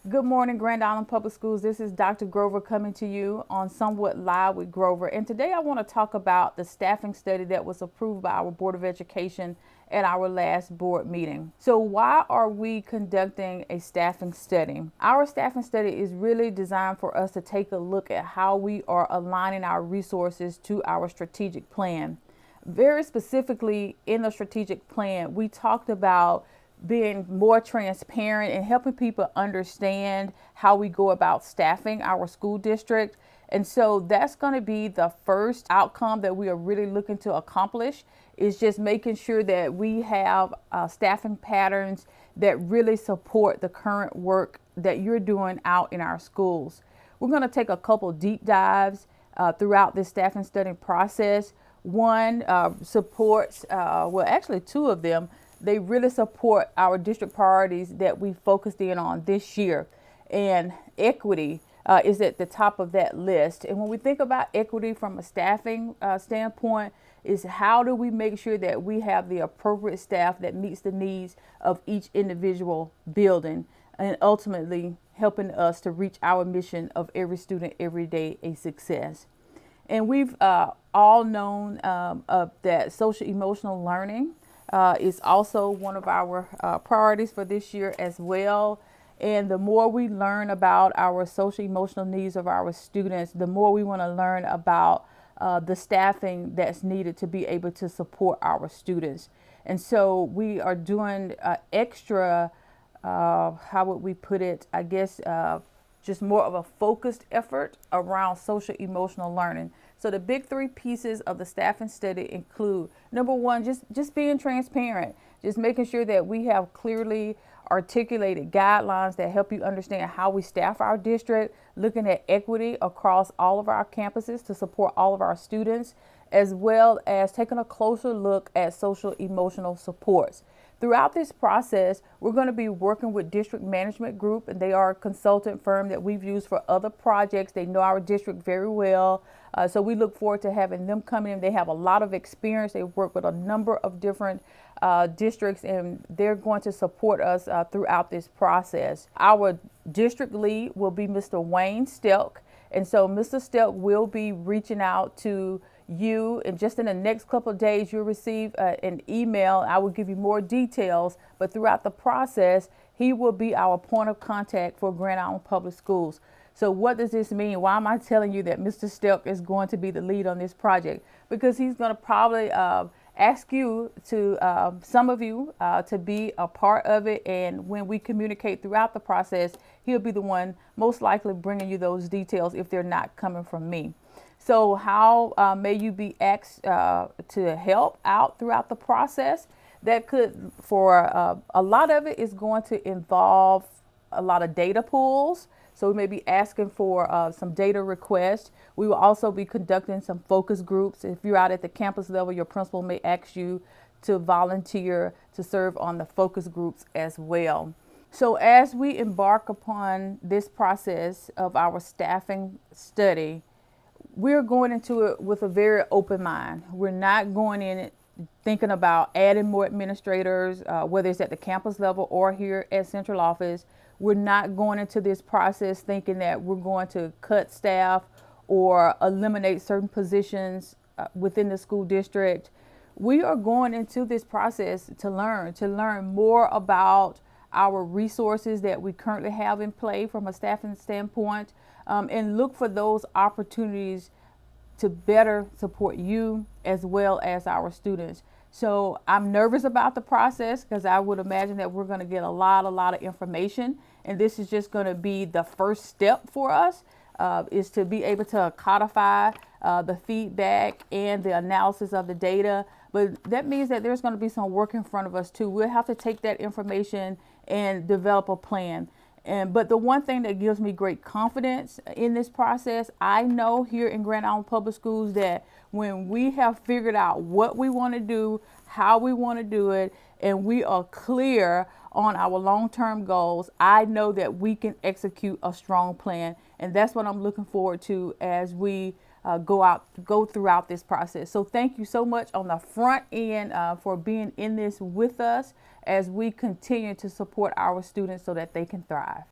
Good morning, Grand Island Public Schools. This is Dr. Grover coming to you on Somewhat Live with Grover. And today I want to talk about the staffing study that was approved by our Board of Education at our last board meeting. So why are we conducting a staffing study? Our staffing study is really designed for us to take a look at how we are aligning our resources to our strategic plan. Very specifically in the strategic plan, we talked about being more transparent and helping people understand how we go about staffing our school district. And so that's going to be the first outcome that we are really looking to accomplish, is just making sure that we have staffing patterns that really support the current work that you're doing out in our schools. We're going to take a couple deep dives throughout this staffing study process. One supports, well, actually two of them, they really support our district priorities that we focused in on this year. And equity is at the top of that list. And when we think about equity from a staffing standpoint, is how do we make sure that we have the appropriate staff that meets the needs of each individual building, and ultimately helping us to reach our mission of every student, every day, a success. And we've all known that social emotional learning is also one of our priorities for this year as well. And the more we learn about our social emotional needs of our students, the more we want to learn about the staffing that's needed to be able to support our students. And so we are doing extra, how would we put it, I guess, just more of a focused effort around social emotional learning. So the big three pieces of the staffing study include, number one, just being transparent, just making sure that we have clearly articulated guidelines that help you understand how we staff our district, looking at equity across all of our campuses to support all of our students, as well as taking a closer look at social emotional supports. Throughout this process, we're going to be working with District Management Group, and they are a consultant firm that we've used for other projects. They know our district very well. So we look forward to having them come in. They have a lot of experience. They work with a number of different districts, and they're going to support us throughout this process. Our district lead will be Mr. Wayne Stelk. And so Mr. Stelk will be reaching out to you, and just in the next couple of days you'll receive an email. I will give you more details, but throughout the process he will be our point of contact for Grand Island Public Schools. So what does this mean? Why am I telling you that Mr. Stelk is going to be the lead on this project? Because he's going to probably ask you to, some of you, to be a part of it. And when we communicate throughout the process, he'll be the one most likely bringing you those details if they're not coming from me. So how may you be asked to help out throughout the process? That could, for a lot of it is going to involve a lot of data pools. So we may be asking for some data requests. We will also be conducting some focus groups. If you're out at the campus level, your principal may ask you to volunteer to serve on the focus groups as well. So as we embark upon this process of our staffing study, we're going into it with a very open mind. We're not going in it thinking about adding more administrators, whether it's at the campus level or here at central office. We're not going into this process thinking that we're going to cut staff or eliminate certain positions within the school district. We are going into this process to learn more about our resources that we currently have in play from a staffing standpoint, and look for those opportunities to better support you as well as our students. So I'm nervous about the process because I would imagine that we're going to get a lot of information, and this is just going to be the first step for us, is to be able to codify the feedback and the analysis of the data. But that means that there's going to be some work in front of us too. We'll have to take that information and develop a plan. But the one thing that gives me great confidence in this process, I know here in Grand Island Public Schools that when we have figured out what we want to do, how we want to do it, and we are clear on our long-term goals, I know that we can execute a strong plan. And that's what I'm looking forward to as we go throughout this process. So thank you so much on the front end for being in this with us as we continue to support our students so that they can thrive.